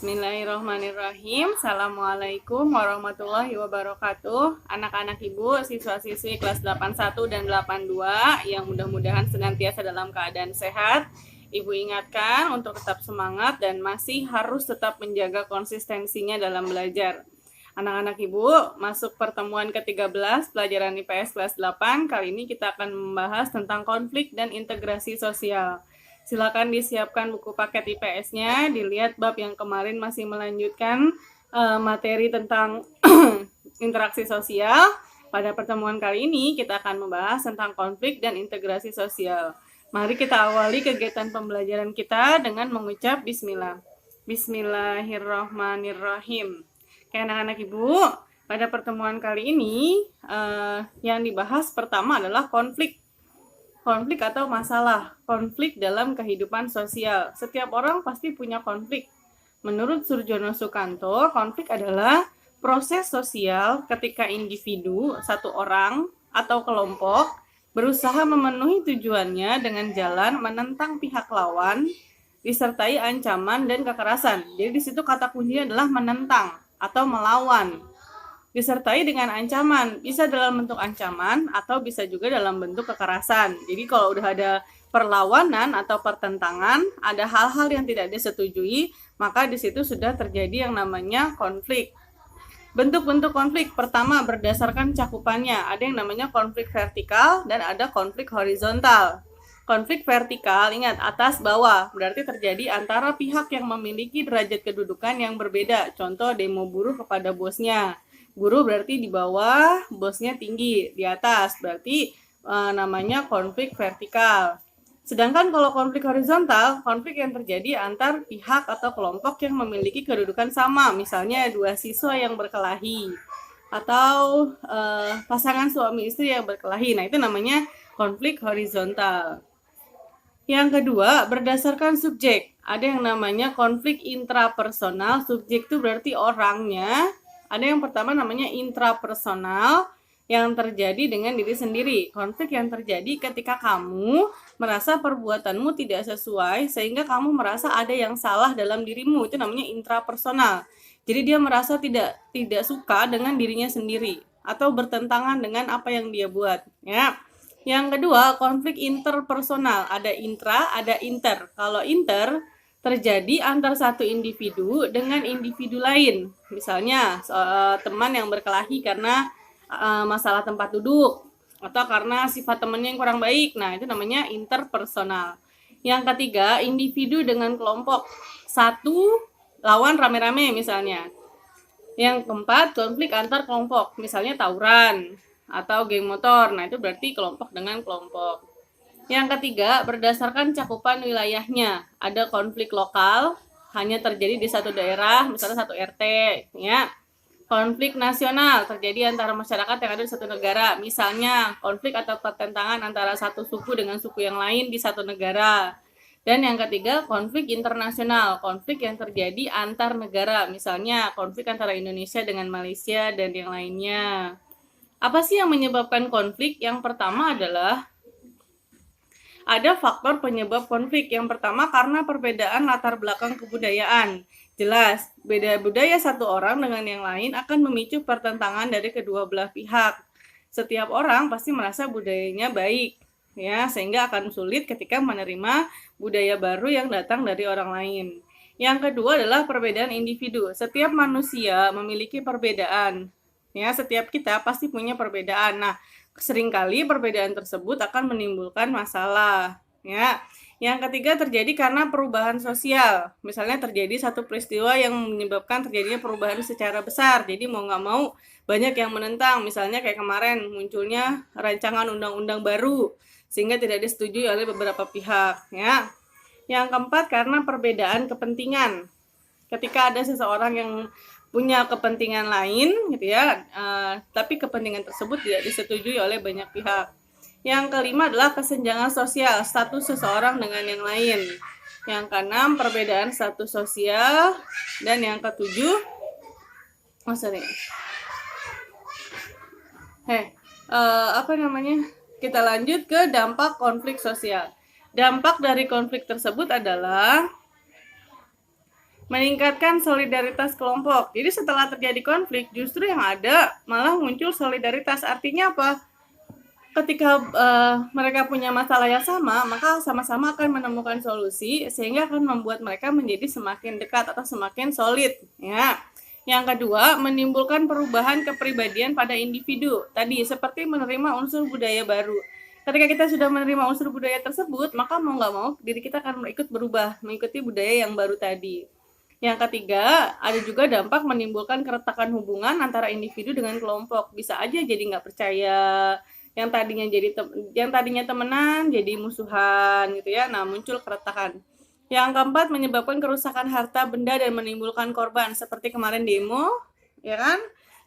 Bismillahirrahmanirrahim. Assalamualaikum warahmatullahi wabarakatuh. Anak-anak ibu, siswa-siswi kelas 81 dan 82 yang mudah-mudahan senantiasa dalam keadaan sehat. Ibu ingatkan untuk tetap semangat dan masih harus tetap menjaga konsistensinya dalam belajar. Anak-anak ibu, masuk pertemuan ke-13 pelajaran IPS kelas 8. Kali ini kita akan membahas tentang konflik dan integrasi sosial. Silakan disiapkan buku paket IPS-nya, dilihat bab yang kemarin masih melanjutkan materi tentang interaksi sosial. Pada pertemuan kali ini kita akan membahas tentang konflik dan integrasi sosial. Mari kita awali kegiatan pembelajaran kita dengan mengucap bismillah. Bismillahirrahmanirrahim. Oke, anak-anak ibu, pada pertemuan kali ini yang dibahas pertama adalah konflik atau masalah, konflik dalam kehidupan sosial. Setiap orang pasti punya konflik. Menurut Surjono Sukanto, konflik adalah proses sosial ketika individu, satu orang atau kelompok berusaha memenuhi tujuannya dengan jalan menentang pihak lawan, disertai ancaman dan kekerasan. Jadi di situ kata kuncinya adalah menentang atau melawan. Disertai dengan ancaman, bisa dalam bentuk ancaman atau bisa juga dalam bentuk kekerasan. Jadi kalau udah ada perlawanan atau pertentangan, ada hal-hal yang tidak disetujui, maka di situ sudah terjadi yang namanya konflik. Bentuk-bentuk konflik pertama berdasarkan cakupannya, ada yang namanya konflik vertikal dan ada konflik horizontal. Konflik vertikal, ingat atas bawah, berarti terjadi antara pihak yang memiliki derajat kedudukan yang berbeda. Contoh demo buruh kepada bosnya. Guru berarti di bawah, bosnya tinggi, di atas, berarti namanya konflik vertikal. Sedangkan kalau konflik horizontal, konflik yang terjadi antar pihak atau kelompok yang memiliki kedudukan sama, misalnya dua siswa yang berkelahi, atau pasangan suami istri yang berkelahi. Nah, itu namanya konflik horizontal. Yang kedua, berdasarkan subjek. Ada yang namanya konflik intrapersonal, subjek itu berarti orangnya. Ada yang pertama namanya intrapersonal yang terjadi dengan diri sendiri. Konflik yang terjadi ketika kamu merasa perbuatanmu tidak sesuai sehingga kamu merasa ada yang salah dalam dirimu. Itu namanya intrapersonal. Jadi dia merasa tidak suka dengan dirinya sendiri atau bertentangan dengan apa yang dia buat, ya. Yang kedua, konflik interpersonal. Ada intra, ada inter. Kalau inter terjadi antar satu individu dengan individu lain. Misalnya teman yang berkelahi karena masalah tempat duduk atau karena sifat temannya yang kurang baik. Nah, itu namanya interpersonal. Yang ketiga, individu dengan kelompok. Satu lawan rame-rame misalnya. Yang keempat, konflik antar kelompok. Misalnya tawuran atau geng motor. Nah, itu berarti kelompok dengan kelompok. Yang ketiga, berdasarkan cakupan wilayahnya. Ada konflik lokal, hanya terjadi di satu daerah, misalnya satu RT, ya. Konflik nasional, terjadi antara masyarakat yang ada di satu negara. Misalnya, konflik atau pertentangan antara satu suku dengan suku yang lain di satu negara. Dan yang ketiga, konflik internasional, konflik yang terjadi antar negara. Misalnya, konflik antara Indonesia dengan Malaysia dan yang lainnya. Apa sih yang menyebabkan konflik? Yang pertama adalah ada faktor penyebab konflik. Yang pertama karena perbedaan latar belakang kebudayaan. Jelas, beda budaya satu orang dengan yang lain akan memicu pertentangan dari kedua belah pihak. Setiap orang pasti merasa budayanya baik, ya, sehingga akan sulit ketika menerima budaya baru yang datang dari orang lain. Yang kedua adalah perbedaan individu. Setiap manusia memiliki perbedaan. Ya, setiap kita pasti punya perbedaan. Nah, seringkali perbedaan tersebut akan menimbulkan masalah, ya. Yang ketiga terjadi karena perubahan sosial. Misalnya terjadi satu peristiwa yang menyebabkan terjadinya perubahan secara besar. Jadi mau nggak mau banyak yang menentang. Misalnya kayak kemarin munculnya rancangan undang-undang baru sehingga tidak disetujui oleh beberapa pihak, ya. Yang keempat karena perbedaan kepentingan. Ketika ada seseorang yang punya kepentingan lain, gitu ya, tapi kepentingan tersebut tidak disetujui oleh banyak pihak. Yang kelima adalah kesenjangan sosial, status seseorang dengan yang lain. Yang keenam, perbedaan status sosial. Dan yang ketujuh, kita lanjut ke dampak konflik sosial. Dampak dari konflik tersebut adalah meningkatkan solidaritas kelompok. Jadi setelah terjadi konflik, justru yang ada malah muncul solidaritas. Artinya apa? Ketika mereka punya masalah yang sama, maka sama-sama akan menemukan solusi sehingga akan membuat mereka menjadi semakin dekat atau semakin solid, ya. Yang kedua, menimbulkan perubahan kepribadian pada individu. Tadi seperti menerima unsur budaya baru. Ketika kita sudah menerima unsur budaya tersebut, maka mau nggak mau diri kita akan ikut berubah, mengikuti budaya yang baru tadi. Yang ketiga, ada juga dampak menimbulkan keretakan hubungan antara individu dengan kelompok. Bisa aja jadi nggak percaya, yang tadinya temenan jadi musuhan gitu ya. Nah, muncul keretakan. Yang keempat, menyebabkan kerusakan harta benda dan menimbulkan korban seperti kemarin demo, ya kan?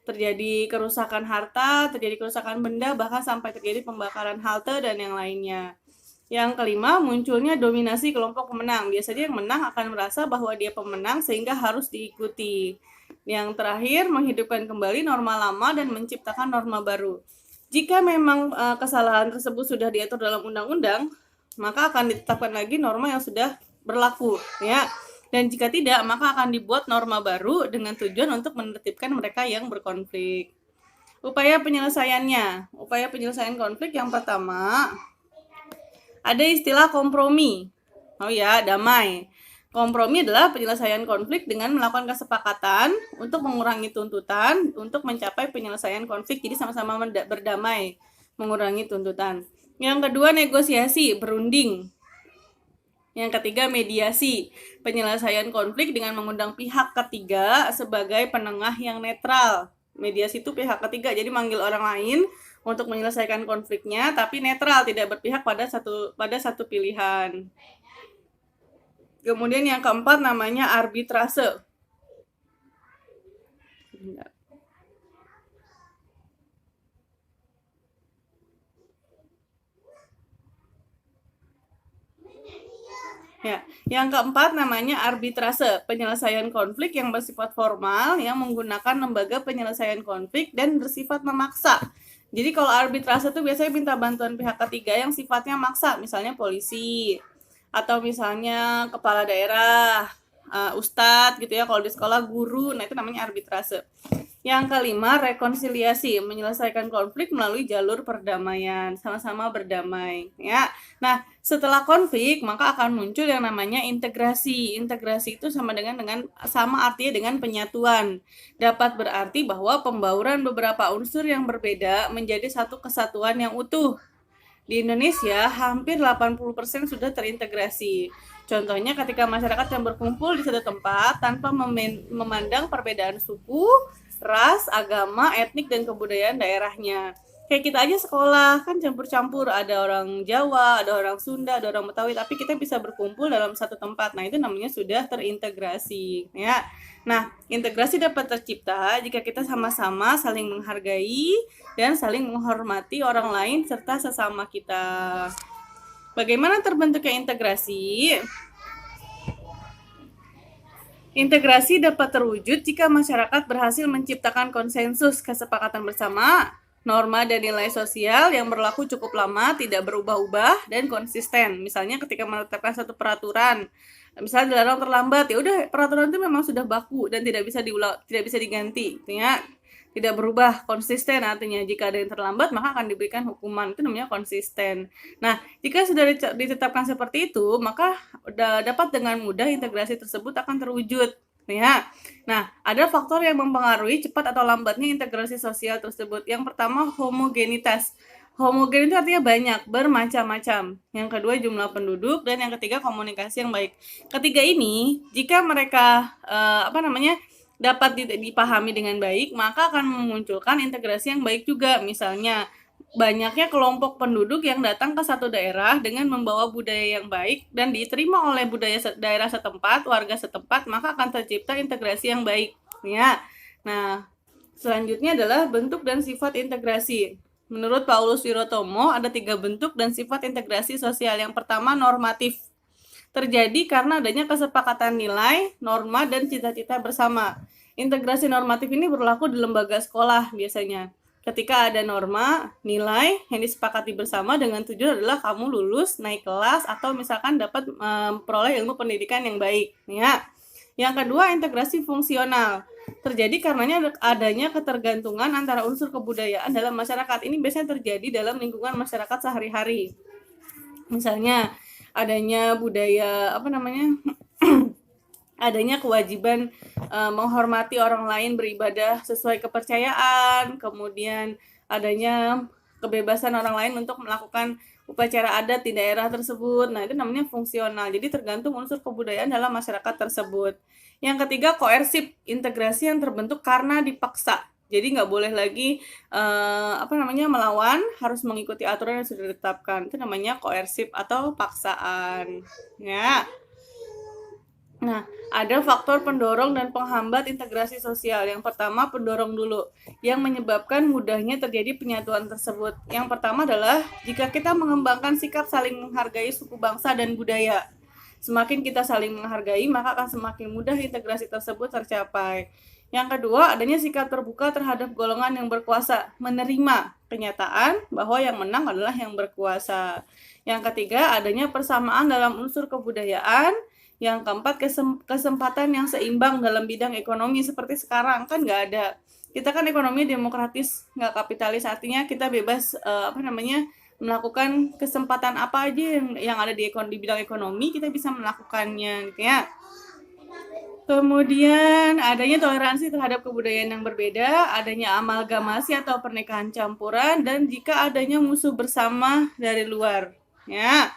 Terjadi kerusakan harta, terjadi kerusakan benda, bahkan sampai terjadi pembakaran halte dan yang lainnya. Yang kelima, munculnya dominasi kelompok pemenang. Biasanya yang menang akan merasa bahwa dia pemenang sehingga harus diikuti. Yang terakhir, menghidupkan kembali norma lama dan menciptakan norma baru. Jika memang kesalahan tersebut sudah diatur dalam undang-undang, maka akan ditetapkan lagi norma yang sudah berlaku, ya. Dan jika tidak, maka akan dibuat norma baru dengan tujuan untuk menertibkan mereka yang berkonflik. Upaya penyelesaiannya. Upaya penyelesaian konflik yang pertama, ada istilah kompromi. Oh ya, damai. Kompromi adalah penyelesaian konflik dengan melakukan kesepakatan untuk mengurangi tuntutan untuk mencapai penyelesaian konflik. Jadi sama-sama berdamai, mengurangi tuntutan. Yang kedua, negosiasi, berunding. Yang ketiga, mediasi, penyelesaian konflik dengan mengundang pihak ketiga sebagai penengah yang netral. Mediasi itu pihak ketiga, jadi manggil orang lain untuk menyelesaikan konfliknya, tapi netral, tidak berpihak pada satu pilihan. Kemudian yang keempat namanya arbitrase. Ya, yang keempat namanya arbitrase, penyelesaian konflik yang bersifat formal yang menggunakan lembaga penyelesaian konflik dan bersifat memaksa. Jadi kalau arbitrase itu biasanya minta bantuan pihak ketiga yang sifatnya maksa, misalnya polisi atau misalnya kepala daerah, ustadz gitu ya, kalau di sekolah guru. Nah, itu namanya arbitrase. Yang kelima, rekonsiliasi, menyelesaikan konflik melalui jalur perdamaian, sama-sama berdamai, ya. Nah, setelah konflik, maka akan muncul yang namanya integrasi. Integrasi itu sama artinya dengan penyatuan. Dapat berarti bahwa pembauran beberapa unsur yang berbeda menjadi satu kesatuan yang utuh. Di Indonesia, hampir 80% sudah terintegrasi. Contohnya ketika masyarakat yang berkumpul di satu tempat tanpa memandang perbedaan suku, ras, agama, etnik, dan kebudayaan daerahnya. Kayak kita aja sekolah, kan campur-campur, ada orang Jawa, ada orang Sunda, ada orang Betawi, tapi kita bisa berkumpul dalam satu tempat. Nah, itu namanya sudah terintegrasi, ya. Nah, integrasi dapat tercipta jika kita sama-sama saling menghargai dan saling menghormati orang lain serta sesama kita. Bagaimana terbentuknya integrasi? Integrasi dapat terwujud jika masyarakat berhasil menciptakan konsensus kesepakatan bersama, norma dan nilai sosial yang berlaku cukup lama, tidak berubah-ubah, dan konsisten. Misalnya ketika menetapkan satu peraturan, misalnya dilarang terlambat, ya udah peraturan itu memang sudah baku dan tidak bisa diganti, ya. Tidak berubah, konsisten artinya. Jika ada yang terlambat, maka akan diberikan hukuman. Itu namanya konsisten. Nah, jika sudah ditetapkan seperti itu, maka dapat dengan mudah integrasi tersebut akan terwujud. Ya. Nah, ada faktor yang mempengaruhi cepat atau lambatnya integrasi sosial tersebut. Yang pertama, homogenitas. Homogen itu artinya banyak, bermacam-macam. Yang kedua, jumlah penduduk. Dan yang ketiga, komunikasi yang baik. Ketiga ini, jika mereka dapat dipahami dengan baik, maka akan memunculkan integrasi yang baik juga. Misalnya, banyaknya kelompok penduduk yang datang ke satu daerah dengan membawa budaya yang baik dan diterima oleh daerah setempat, warga setempat, maka akan tercipta integrasi yang baik, ya. Nah, selanjutnya adalah bentuk dan sifat integrasi. Menurut Paulus Wirotomo, ada 3 bentuk dan sifat integrasi sosial. Yang pertama, normatif. Terjadi karena adanya kesepakatan nilai, norma, dan cita-cita bersama. Integrasi normatif ini berlaku di lembaga sekolah biasanya. Ketika ada norma, nilai yang disepakati bersama dengan tujuan adalah kamu lulus, naik kelas, atau misalkan dapat memperoleh ilmu pendidikan yang baik. Ya. Yang kedua, integrasi fungsional. Terjadi karenanya adanya ketergantungan antara unsur kebudayaan dalam masyarakat. Ini biasanya terjadi dalam lingkungan masyarakat sehari-hari. Misalnya adanya budaya adanya kewajiban menghormati orang lain, beribadah sesuai kepercayaan, kemudian adanya kebebasan orang lain untuk melakukan upacara adat di daerah tersebut. Nah, itu namanya fungsional. Jadi tergantung unsur kebudayaan dalam masyarakat tersebut. Yang ketiga, koersif, integrasi yang terbentuk karena dipaksa. Jadi nggak boleh lagi melawan, harus mengikuti aturan yang sudah ditetapkan. Itu namanya koersif atau paksaan. Ya. Nah, ada faktor pendorong dan penghambat integrasi sosial. Yang pertama, pendorong dulu, yang menyebabkan mudahnya terjadi penyatuan tersebut. Yang pertama adalah jika kita mengembangkan sikap saling menghargai suku bangsa dan budaya. Semakin kita saling menghargai, maka akan semakin mudah integrasi tersebut tercapai. Yang kedua, adanya sikap terbuka terhadap golongan yang berkuasa, menerima kenyataan bahwa yang menang adalah yang berkuasa. Yang ketiga, adanya persamaan dalam unsur kebudayaan. Yang keempat, kesempatan yang seimbang dalam bidang ekonomi. Seperti sekarang kan nggak ada, kita kan ekonomi demokratis, nggak kapitalis, artinya kita bebas melakukan kesempatan apa aja yang ada di bidang ekonomi, kita bisa melakukannya gitu ya. Kemudian adanya toleransi terhadap kebudayaan yang berbeda, adanya amalgamasi atau pernikahan campuran, dan jika adanya musuh bersama dari luar ya.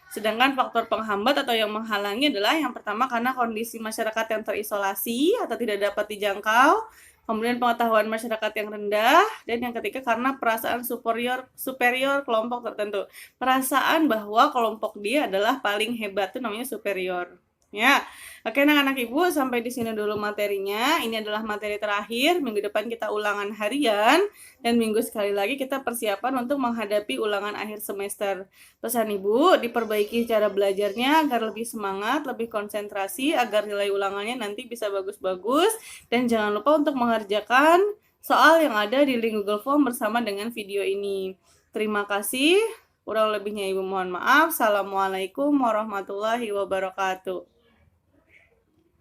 Sedangkan faktor penghambat atau yang menghalangi adalah yang pertama karena kondisi masyarakat yang terisolasi atau tidak dapat dijangkau, kemudian pengetahuan masyarakat yang rendah, dan yang ketiga karena perasaan superior kelompok tertentu. Perasaan bahwa kelompok dia adalah paling hebat, itu namanya superior. Ya, oke anak-anak ibu, sampai di sini dulu materinya. Ini adalah materi terakhir. Minggu depan kita ulangan harian, dan minggu sekali lagi kita persiapan untuk menghadapi ulangan akhir semester. Pesan ibu, diperbaiki cara belajarnya agar lebih semangat, lebih konsentrasi, agar nilai ulangannya nanti bisa bagus-bagus. Dan jangan lupa untuk mengerjakan soal yang ada di link Google Form bersama dengan video ini. Terima kasih. Kurang lebihnya ibu mohon maaf. Assalamualaikum warahmatullahi wabarakatuh.